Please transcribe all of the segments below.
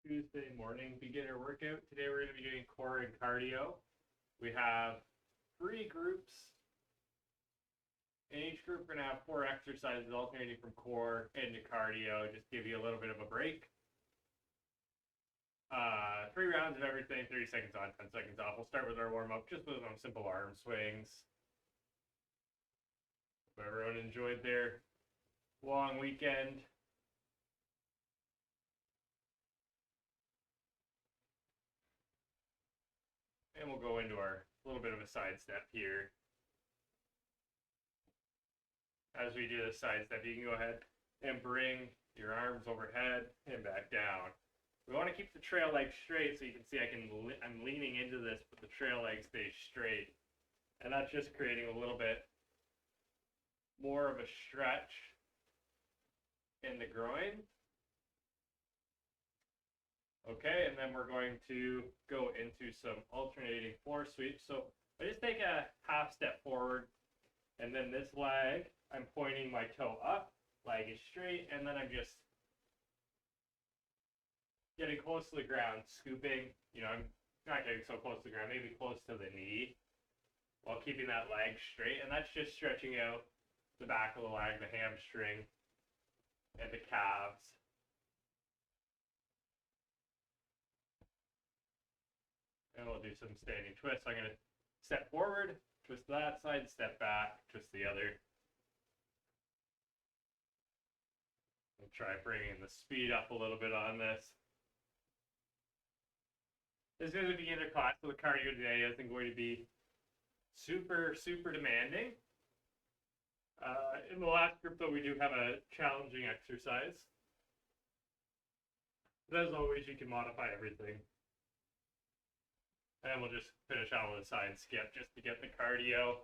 Tuesday morning beginner workout. Today we're going to be doing core and cardio. We have 3 groups. In each group, we're going to have 4 exercises alternating from core into cardio, just give you a little bit of a break. 3 rounds of everything, 30 seconds on, 10 seconds off. We'll start with our warm-up, just with some simple arm swings. Hope everyone enjoyed their long weekend. And we'll go into our little bit of a side step here. As we do the side step, you can go ahead and bring your arms overhead and back down. We want to keep the trail leg straight, so you can see I'm leaning into this, but the trail leg stays straight. And that's just creating a little bit more of a stretch in the groin. Okay, and then we're going to go into some alternating floor sweeps. So I just take a half step forward, and then this leg, I'm pointing my toe up, leg is straight, and then I'm just getting close to the ground, scooping. I'm not getting so close to the ground, maybe close to the knee, while keeping that leg straight. And that's just stretching out the back of the leg, the hamstring, and the calves. And we'll do some standing twists. I'm going to step forward, twist that side, step back, twist the other. We'll try bringing the speed up a little bit on this. This is a beginner class, so the cardio today isn't going to be super demanding. In the last group, though, we do have a challenging exercise. But as always, you can modify everything. And we'll just finish out with a side skip just to get the cardio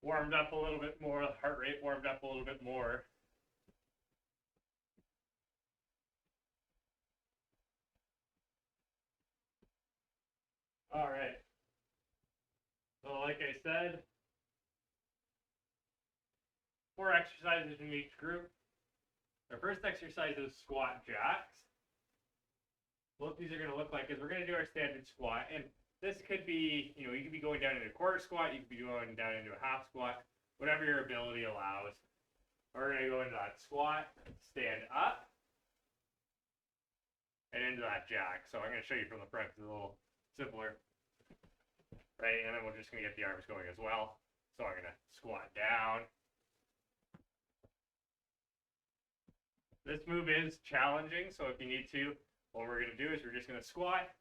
warmed up a little bit more, the heart rate warmed up a little bit more. All right. So like I said, 4 exercises in each group. Our first exercise is squat jacks. What these are going to look like is we're going to do our standard squat, and this could be, you could be going down into a quarter squat, you could be going down into a half squat, whatever your ability allows. We're going to go into that squat, stand up, and into that jack. So I'm going to show you from the front, it's a little simpler, right? And then we're just going to get the arms going as well. So I'm going to squat down. This move is challenging, so if you need to, what we're going to do is we're just going to squat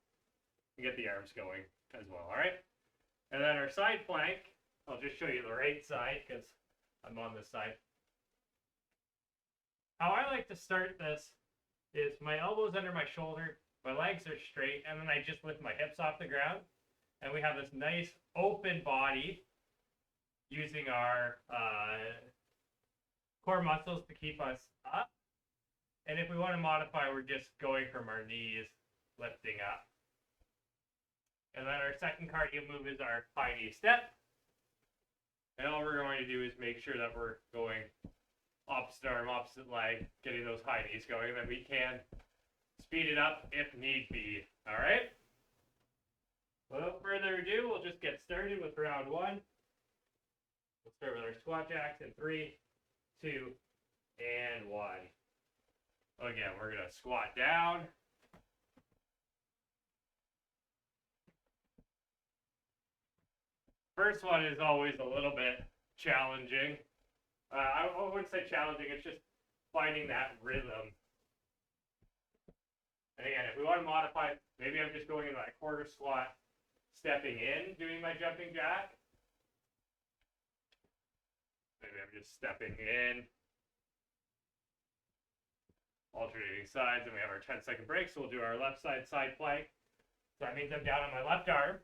and get the arms going as well, all right? And then our side plank, I'll just show you the right side because I'm on this side. How I like to start this is my elbows under my shoulder, my legs are straight, and then I just lift my hips off the ground. And we have this nice open body using our core muscles to keep us up. And if we want to modify, we're just going from our knees, lifting up. And then our second cardio move is our high knee step. And all we're going to do is make sure that we're going opposite arm, opposite leg, getting those high knees going. And then we can speed it up if need be. All right? Without further ado, we'll just get started with round 1. We'll start with our squat jacks in 3, 2, and 1. Again, we're going to squat down. First one is always a little bit challenging. I wouldn't say challenging, it's just finding that rhythm. And again, if we want to modify, maybe I'm just going into that quarter squat, stepping in, doing my jumping jack. Maybe I'm just stepping in. Alternating sides, and we have our 10-second break, so we'll do our left side plank. So that means I'm down on my left arm.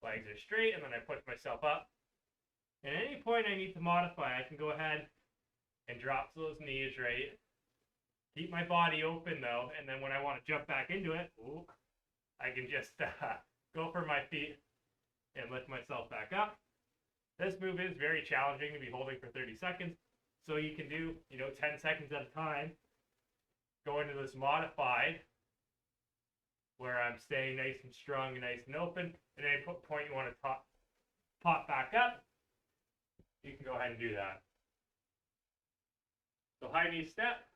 Legs are straight, and then I push myself up. And at any point I need to modify, I can go ahead and drop those knees right. Keep my body open though, and then when I want to jump back into it, I can just go for my feet and lift myself back up. This move is very challenging to be holding for 30 seconds. So you can do, 10 seconds at a time. go into this modified where I'm staying nice and strong and nice and open, and any point you want to pop back up, you can go ahead and do that. So high knee step,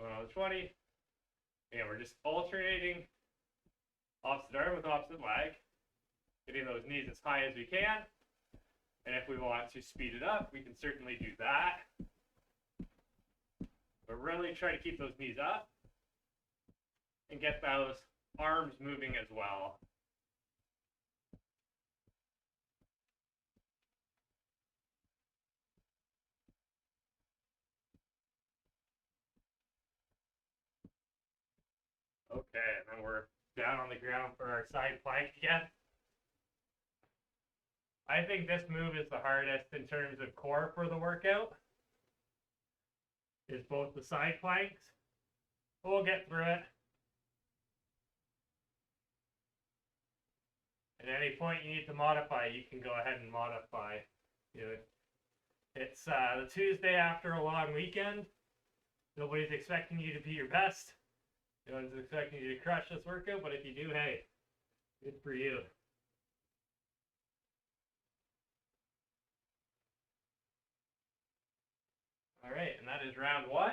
going on the 20, and we're just alternating opposite arm with opposite leg, getting those knees as high as we can, and if we want to speed it up, we can certainly do that. But really try to keep those knees up and get those arms moving as well. Okay, and then we're down on the ground for our side plank again. I think this move is the hardest in terms of core for the workout. Is both the side planks. But we'll get through it. At any point you need to modify, you can go ahead and modify. You know, it's the Tuesday after a long weekend. Nobody's expecting you to be your best. No one's expecting you to crush this workout, but if you do, hey, good for you. All right, and that is round 1.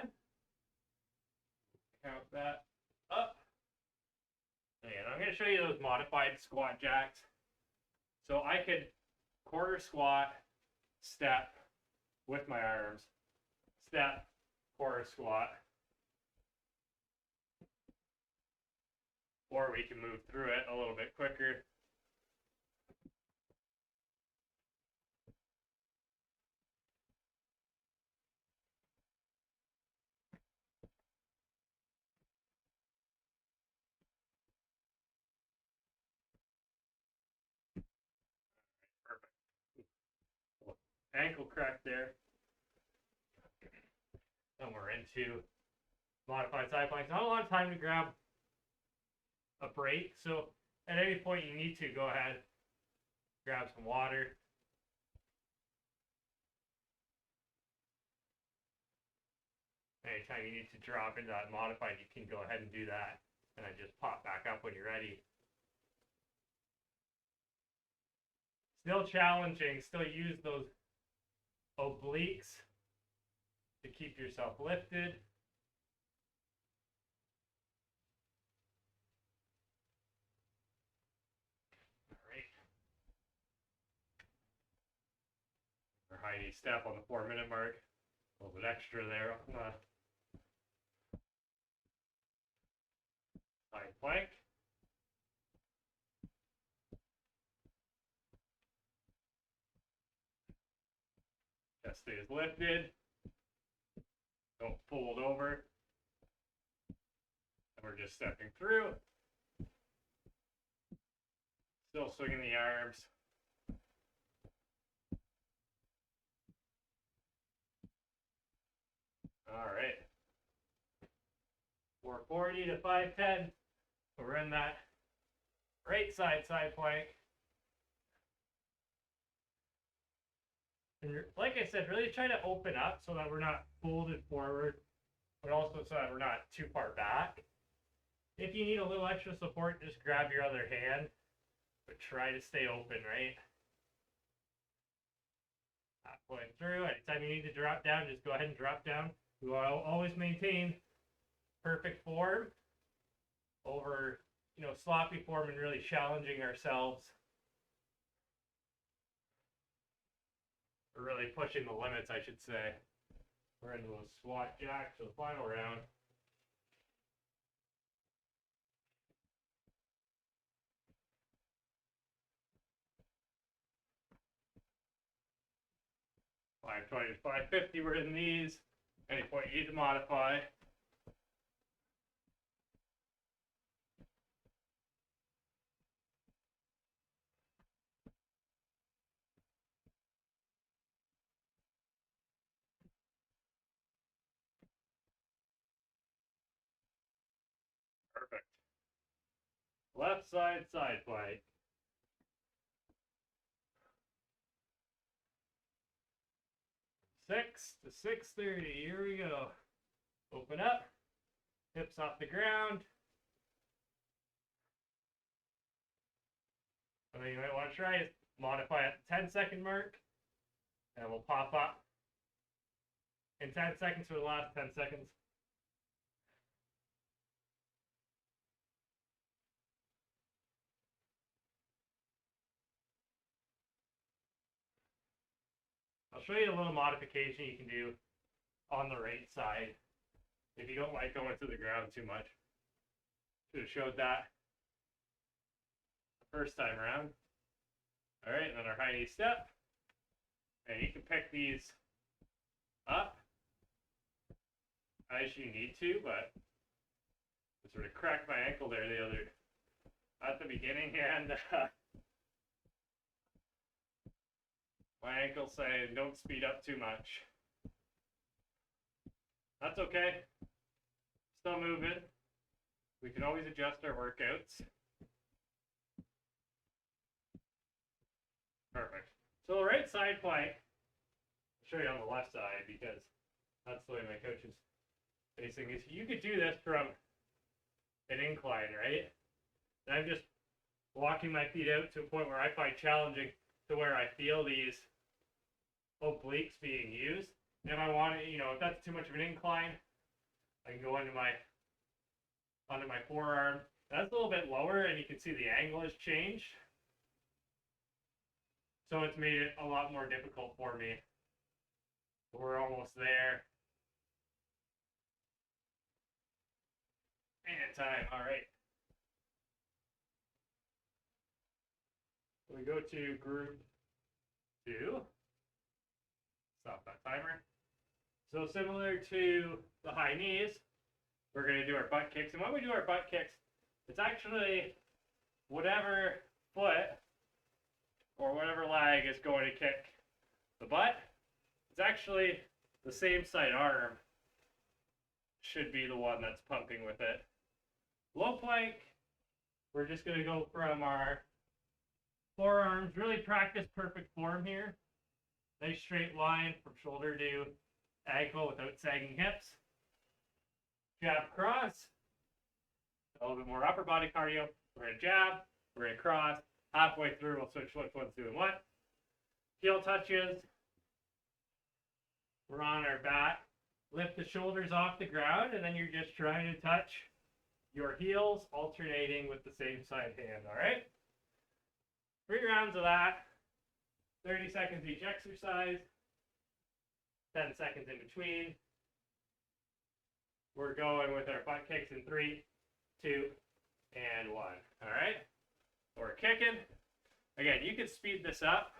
Count that up. And I'm going to show you those modified squat jacks. So I could quarter squat, step with my arms, step, quarter squat. Or we can move through it a little bit quicker. Perfect. Ankle crack there. Then we're into modified side planks. Not a lot of time to grab a break, so at any point you need to go ahead, grab some water. Anytime you need to drop into that modified, you can go ahead and do that, and then just pop back up when you're ready. Still challenging, still use those obliques to keep yourself lifted. High knee step on the 4-minute mark. A little bit extra there on the side plank. Chest stays lifted. Don't fold over. And we're just stepping through. Still swinging the arms. All right. 440 to 510. We're in that right side plank. And like I said, really try to open up so that we're not folded forward, but also so that we're not too far back. If you need a little extra support, just grab your other hand, but try to stay open, right? Halfway through. Anytime you need to drop down, just go ahead and drop down. We will always maintain perfect form over, sloppy form and really challenging ourselves. We're really pushing the limits, I should say. We're into those squat jacks for the final round. $520 to $550, we're in these. Any point you need to modify. Perfect. Left side plank. 6 to 6:30. Here we go. Open up. hips off the ground. And then you might want to try is modify at the 10-second mark, and we'll pop up in 10 seconds for the last 10 seconds. I'll show you a little modification you can do on the right side if you don't like going to the ground too much. Should have showed that the first time around. All right, and then our high knee step. And you can pick these up as you need to, but I sort of cracked my ankle there at the beginning, and my ankle saying don't speed up too much. That's okay. Still moving. We can always adjust our workouts. Perfect. So the right side plank, I'll show you on the left side because that's the way my coach is facing. Is you could do this from an incline, right? And I'm just walking my feet out to a point where I find challenging, to where I feel these obliques being used. And if I want to, if that's too much of an incline, I can go onto my forearm. That's a little bit lower, and you can see the angle has changed. So it's made it a lot more difficult for me. We're almost there. And time, all right. We go to group 2. Stop that timer. So similar to the high knees, we're going to do our butt kicks. And when we do our butt kicks, it's actually whatever foot or whatever leg is going to kick the butt. It's actually the same side arm should be the one that's pumping with it. Low plank, we're just going to go from our forearms, really practice perfect form here. Nice straight line from shoulder to ankle without sagging hips. Jab cross. A little bit more upper body cardio. We're going to jab, we're going to cross. Halfway through, we'll switch which one's doing what. Heel touches. We're on our back. Lift the shoulders off the ground, and then you're just trying to touch your heels, alternating with the same side hand, all right? 3 rounds of that. 30 seconds each exercise. 10 seconds in between. We're going with our butt kicks in 3, 2, and 1. All right? We're kicking. Again, you can speed this up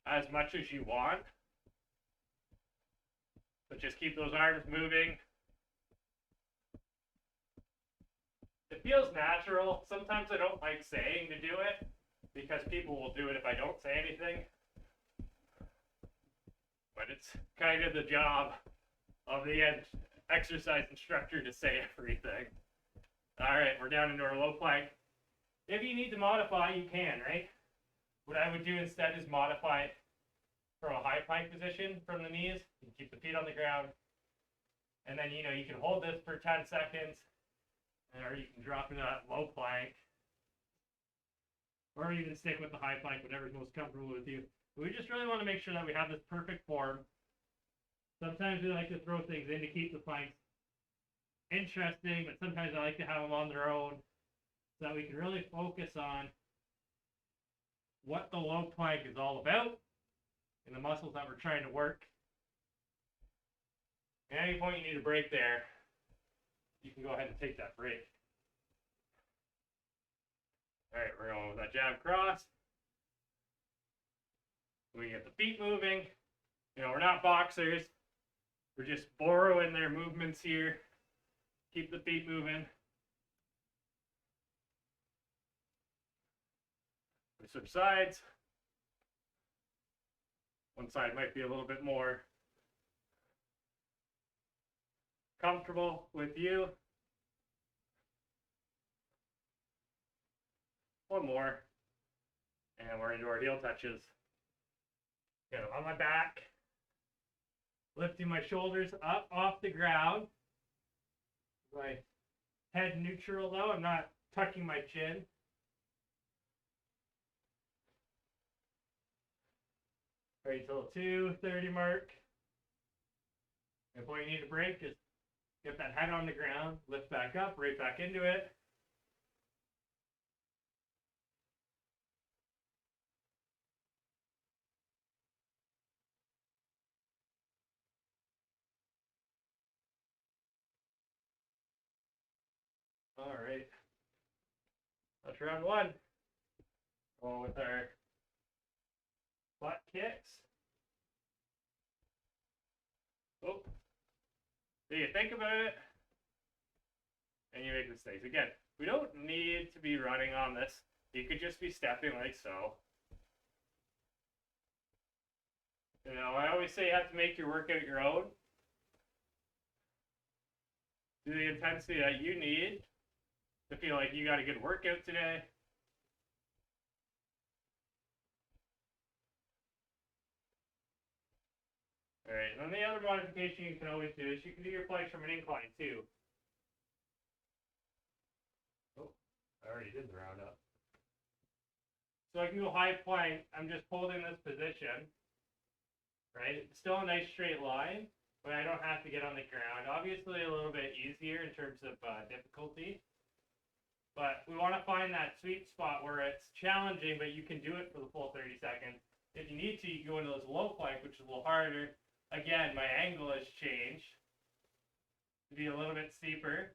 as much as you want. But just keep those arms moving. It feels natural. Sometimes I don't like saying to do it because people will do it if I don't say anything. But it's kind of the job of the exercise instructor to say everything. All right, we're down into our low plank. If you need to modify, you can, right? What I would do instead is modify it from a high plank position from the knees. You keep the feet on the ground. And then, you can hold this for 10 seconds. Or you can drop into that low plank. Or even stick with the high plank, whatever's most comfortable with you. But we just really want to make sure that we have this perfect form. Sometimes we like to throw things in to keep the planks interesting, but sometimes I like to have them on their own so that we can really focus on what the low plank is all about and the muscles that we're trying to work. At any point you need a break there, you can go ahead and take that break. All right, we're going with that jab cross. We get the feet moving. We're not boxers. We're just borrowing their movements here. Keep the feet moving. We switch sides. One side might be a little bit more comfortable with you. One more. And we're into our heel touches. Get on my back. Lifting my shoulders up off the ground. My head neutral though, I'm not tucking my chin. Right till the 2:30 mark. If you need a break, just get that head on the ground, lift back up, right back into it. All right. That's round one. Going with our butt kicks. Oh. So you think about it, and you make mistakes. Again, we don't need to be running on this. You could just be stepping like so. You know, I always say you have to make your workout your own. Do the intensity that you need to feel like you got a good workout today. Alright, and then the other modification you can always do is you can do your planks from an incline too. Oh, I already did the round up. So I can go high plank. I'm just holding this position. Right? It's still a nice straight line, but I don't have to get on the ground. Obviously a little bit easier in terms of difficulty. But we want to find that sweet spot where it's challenging, but you can do it for the full 30 seconds. If you need to, you can go into those low plank, which is a little harder. Again, my angle has changed to be a little bit steeper,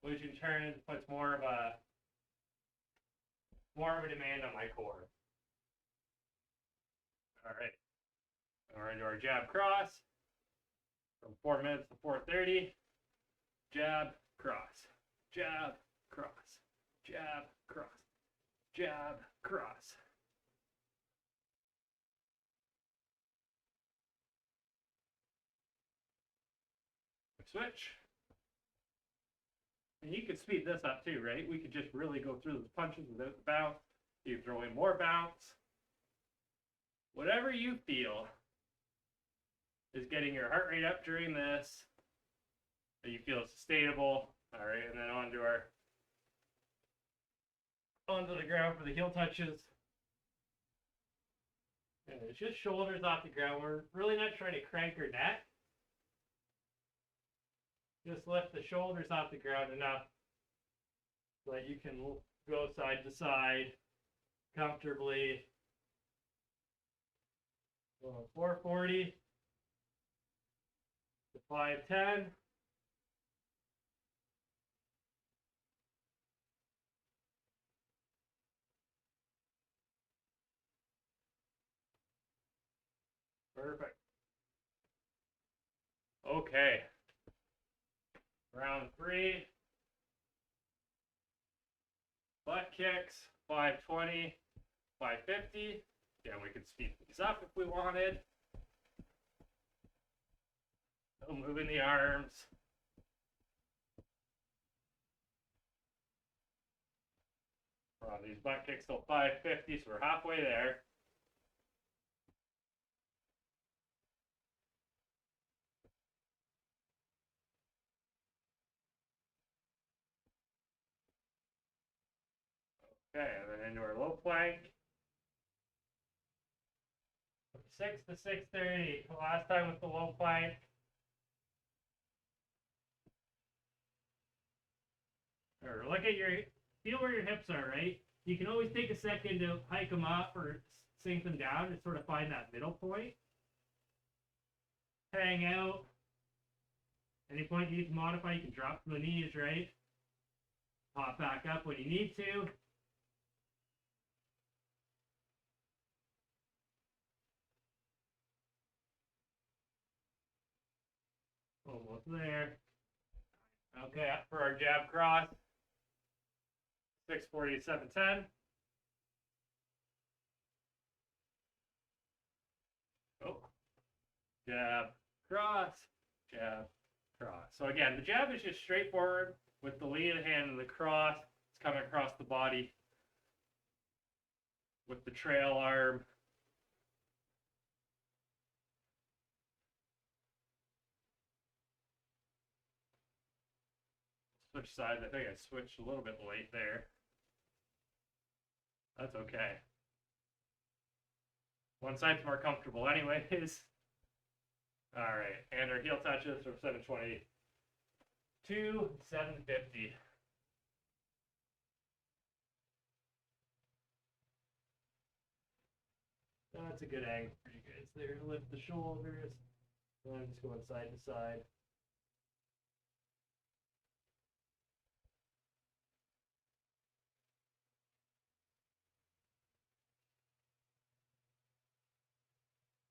which in turn puts more of a demand on my core. All right. We're into our jab cross from 4 minutes to 4:30. Jab, cross, jab, cross, jab, cross, jab, cross. Switch. And you could speed this up too, right? We could just really go through the punches without the bounce. You throw in more bounce. Whatever you feel is getting your heart rate up during this, that you feel sustainable. All right, and then onto the ground for the heel touches. And it's just shoulders off the ground. We're really not trying to crank our neck. Just lift the shoulders off the ground enough so that you can go side to side comfortably. 440 to 510. Perfect. Okay. Round 3. Butt kicks, 520, 550. Yeah, we could speed these up if we wanted. No moving the arms. We're on these butt kicks till 550, so we're halfway there. Okay, and then into our low plank. 6 to 6:30. Last time with the low plank. Or look at feel where your hips are, right? You can always take a second to hike them up or sink them down to sort of find that middle point. Hang out. Any point you need to modify, you can drop from the knees, right? Pop back up when you need to. Almost there. Okay, up for our jab cross. 640 to 710. Oh. Jab, cross, jab, cross. So again, the jab is just straightforward with the lead hand and the cross. It's coming across the body with the trail arm. Switch sides. I think I switched a little bit late there. That's okay. One side's more comfortable anyways. Alright, and our heel touches from 720 to 750. That's a good angle for you guys there. Lift the shoulders. And then just going side to side.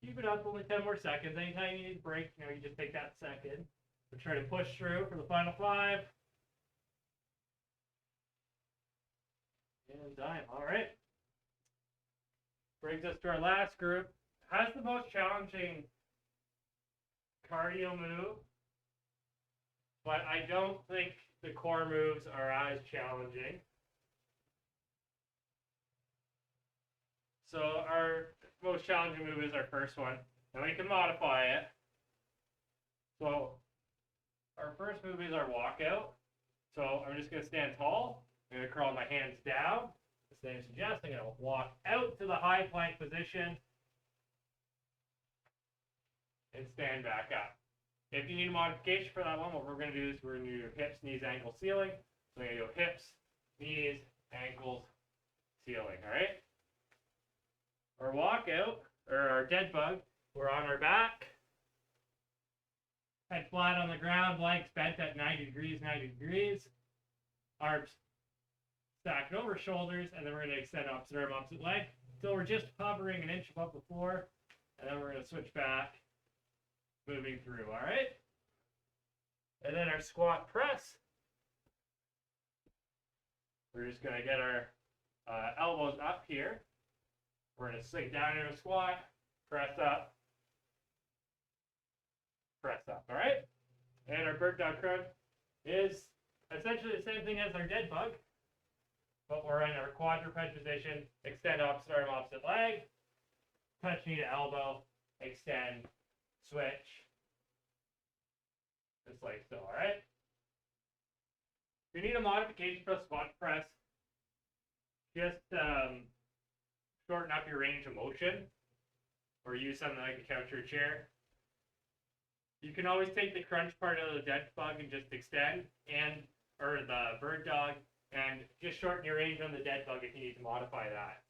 Keep it up, only 10 more seconds. Anytime you need a break, you just take that second. We'll try to push through for the final 5. And time. All right. Brings us to our last group. Has the most challenging cardio move, but I don't think the core moves are as challenging. So our most challenging move is our first one, and we can modify it. So our first move is our walkout. So I'm just going to stand tall. I'm going to curl my hands down. The same suggests. I'm going to walk out to the high plank position and stand back up. If you need a modification for that one, what we're going to do is we're going to do hips, knees, ankles, ceiling. So we're going to go hips, knees, ankles, ceiling. All right? Our walkout, or our dead bug, we're on our back. Head flat on the ground, legs bent at 90 degrees, 90 degrees. Arms stacked over shoulders, and then we're going to extend opposite arm, opposite leg, until we're just hovering an inch above the floor, and then we're going to switch back, moving through, all right? And then our squat press, we're just going to get our elbows up here. We're going to sink down into a squat, press up, all right? And our bird dog crunch is essentially the same thing as our dead bug, but we're in our quadruped position, extend opposite arm, opposite leg, touch knee to elbow, extend, switch, just like so, all right? If you need a modification for the squat press, just shorten up your range of motion, or use something like a couch or a chair. You can always take the crunch part of the dead bug and just extend, or the bird dog, and just shorten your range on the dead bug if you need to modify that.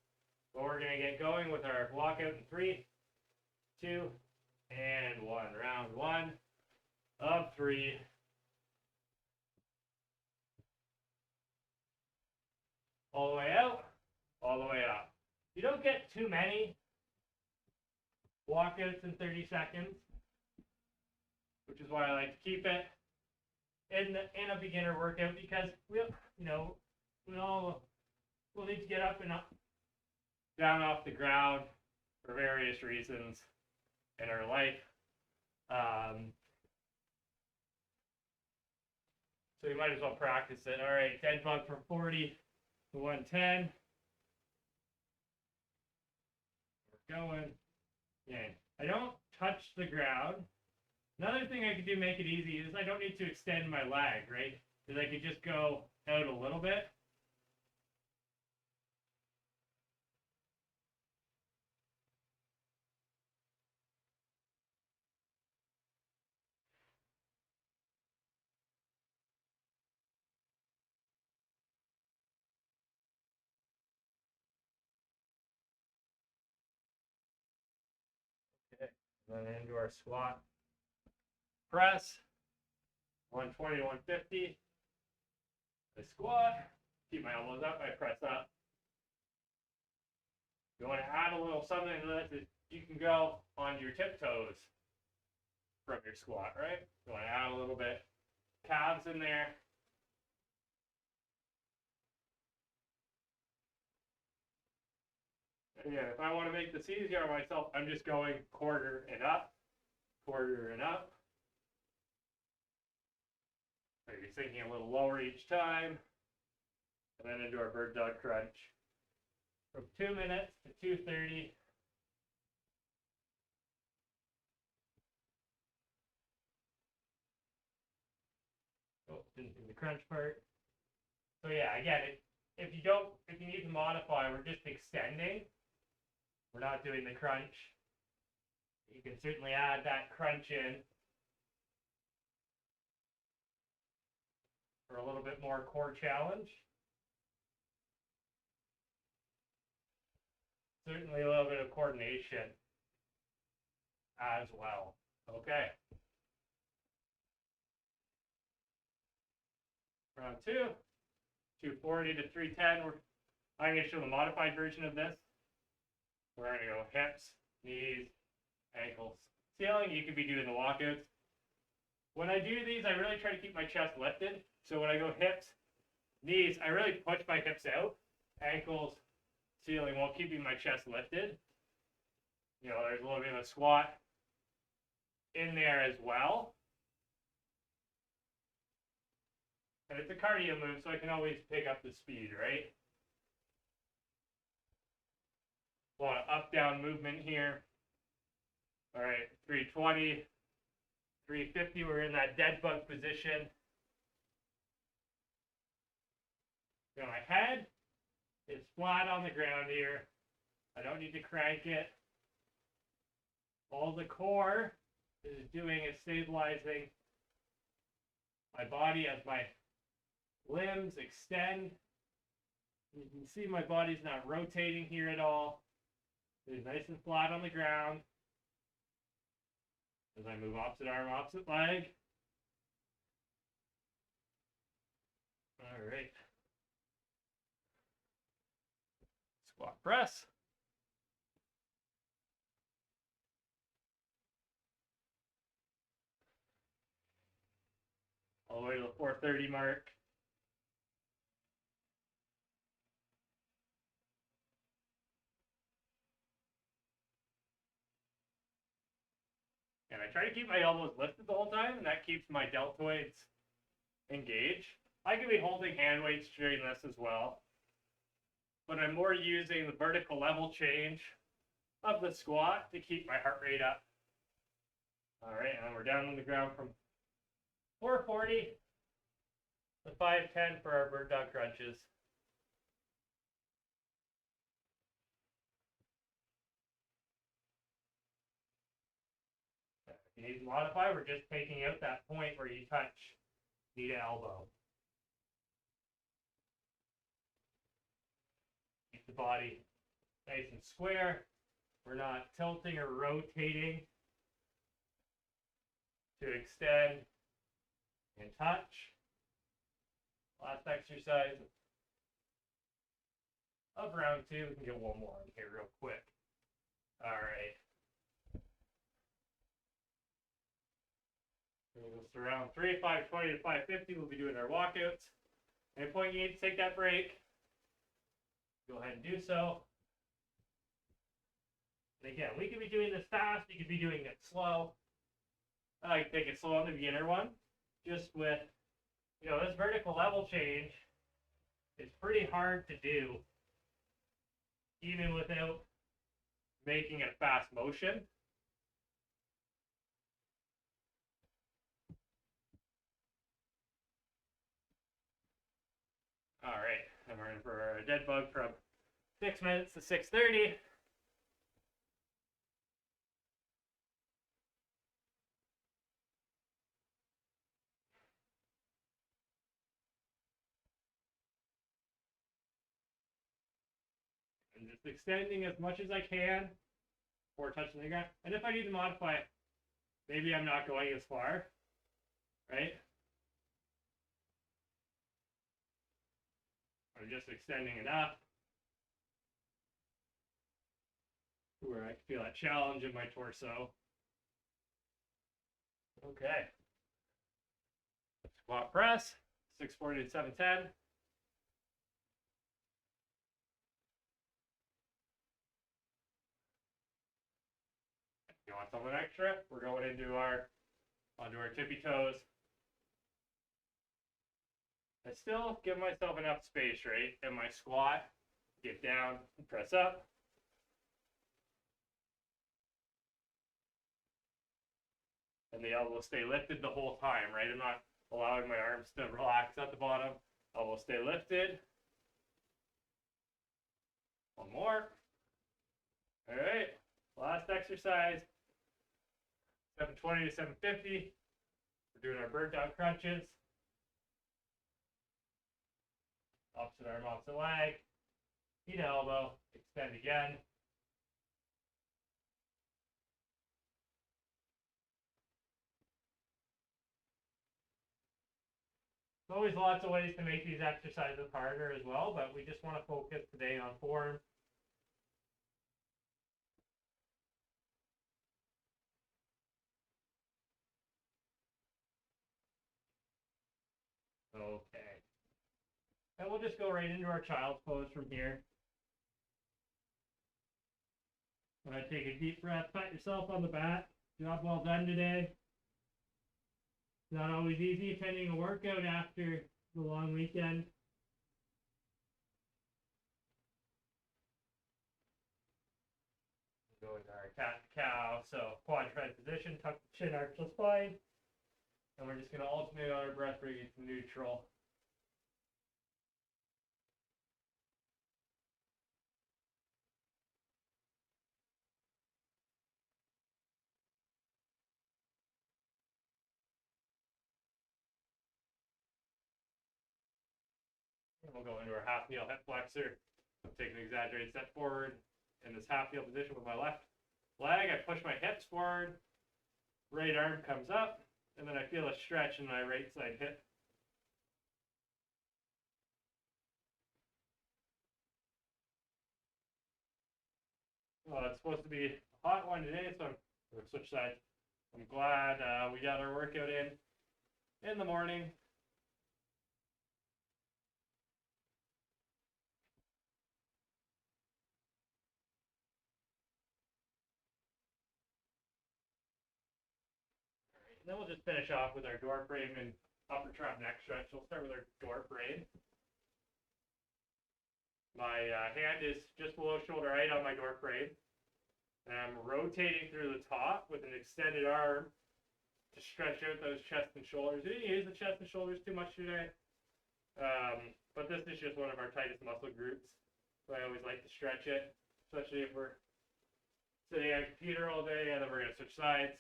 But we're going to get going with our walkout in 3, 2, and 1. Round 1 of 3. All the way out, all the way up. You don't get too many walkouts in 30 seconds, which is why I like to keep it in a beginner workout, because we'll need to get up and up, down off the ground for various reasons in our life. So you might as well practice it. All right, dead bug from 40 to 110. We're going. Yeah, I don't touch the ground. Another thing I could do, make it easy, is I don't need to extend my leg, right? Because I could just go out a little bit. Okay, and then into our squat press, 120 to 150. I squat, keep my elbows up, I press up. You want to add a little something to this, you can go on your tiptoes from your squat, right? You want to add a little bit, calves in there. And yeah, if I want to make this easier on myself, I'm just going quarter and up, quarter and up. So you're sinking a little lower each time. And then into our bird dog crunch. From 2 minutes to 2:30. Oh, didn't do the crunch part. So yeah, again, if you need to modify, we're just extending. We're not doing the crunch. You can certainly add that crunch in for a little bit more core challenge. Certainly a little bit of coordination as well. Okay. Round 2, 240 to 310. I'm going to show the modified version of this. We're going to go hips, knees, ankles, ceiling. You could be doing the walkouts. When I do these, I really try to keep my chest lifted. So when I go hips, knees, I really push my hips out. Ankles, ceiling, while keeping my chest lifted. You know, there's a little bit of a squat in there as well. And it's a cardio move, so I can always pick up the speed, right? A lot of up-down movement here. All right, 320, 350, we're in that dead bug position. Now my head is flat on the ground here. I don't need to crank it. All the core is doing is stabilizing my body as my limbs extend. You can see my body's not rotating here at all. It's nice and flat on the ground. As I move opposite arm, opposite leg. All right. Squat press. All the way to the 430 mark. And I try to keep my elbows lifted the whole time, and that keeps my deltoids engaged. I could be holding hand weights during this as well, but I'm more using the vertical level change of the squat to keep my heart rate up. All right, and then we're down on the ground from 440 to 510 for our bird dog crunches. If you need to modify, we're just taking out that point where you touch knee to elbow. Keep the body nice and square. We're not tilting or rotating to extend and touch. Last exercise of round 2. We can get one more in here real quick. All right. So round 3, 520 to 550, we'll be doing our walkouts. Any point you need to take that break, go ahead and do so. And again, we could be doing this fast, you could be doing it slow. I like to take it slow on the beginner one, just with, you know, this vertical level change is pretty hard to do, even without making it a fast motion. All right, and we're in for a dead bug from 6 minutes to 6:30. And just extending as much as I can before touching the ground. And if I need to modify it, maybe I'm not going as far, right? I'm just extending enough where I can feel that challenge in my torso. Okay. Squat press, 640 to 710. If you want something extra, we're going onto our tippy toes. I still give myself enough space, right? In my squat, get down, press up. And the elbows stay lifted the whole time, right? I'm not allowing my arms to relax at the bottom. Elbows stay lifted. One more. All right, last exercise. 720 to 750. We're doing our bird dog crunches. Opposite arm, opposite leg. Knee to elbow. Extend again. There's always lots of ways to make these exercises harder as well, but we just want to focus today on form. Okay. And we'll just go right into our child's pose from here. Take a deep breath, pat yourself on the back. Job well done today. Not always easy attending a workout after the long weekend. Go into our cat-cow, so quadruped position, tuck the chin, arch the spine. And we're just going to alternate on our breath, bring it to neutral. And we'll go into our half kneel hip flexor. Take an exaggerated step forward in this half kneel position with my left leg. I push my hips forward. Right arm comes up. And then I feel a stretch in my right side hip. Well, it's supposed to be a hot one today, so I'm going to switch sides. I'm glad we got our workout in the morning. And then we'll just finish off with our door frame and upper trap neck stretch. We'll start with our door frame. My hand is just below shoulder height on my door frame. And I'm rotating through the top with an extended arm to stretch out those chest and shoulders. We didn't use the chest and shoulders too much today. But this is just one of our tightest muscle groups. So I always like to stretch it, especially if we're sitting on a computer all day, and then we're going to switch sides.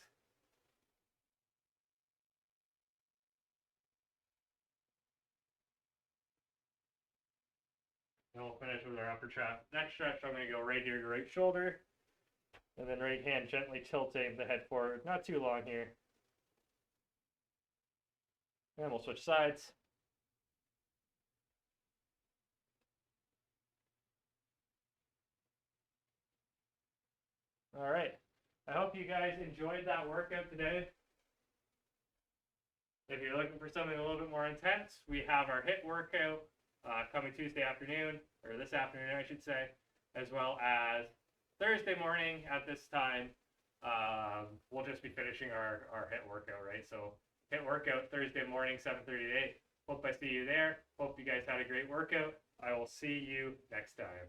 And we'll finish with our upper trap neck stretch. So I'm going to go right here to right shoulder. And then right hand gently tilting the head forward. Not too long here. And we'll switch sides. All right. I hope you guys enjoyed that workout today. If you're looking for something a little bit more intense, we have our HIIT workout coming Tuesday afternoon, or this afternoon, I should say, as well as Thursday morning at this time. We'll just be finishing our HIIT workout, right? So HIIT workout Thursday morning, 7:30 to 8. Hope I see you there. Hope you guys had a great workout. I will see you next time.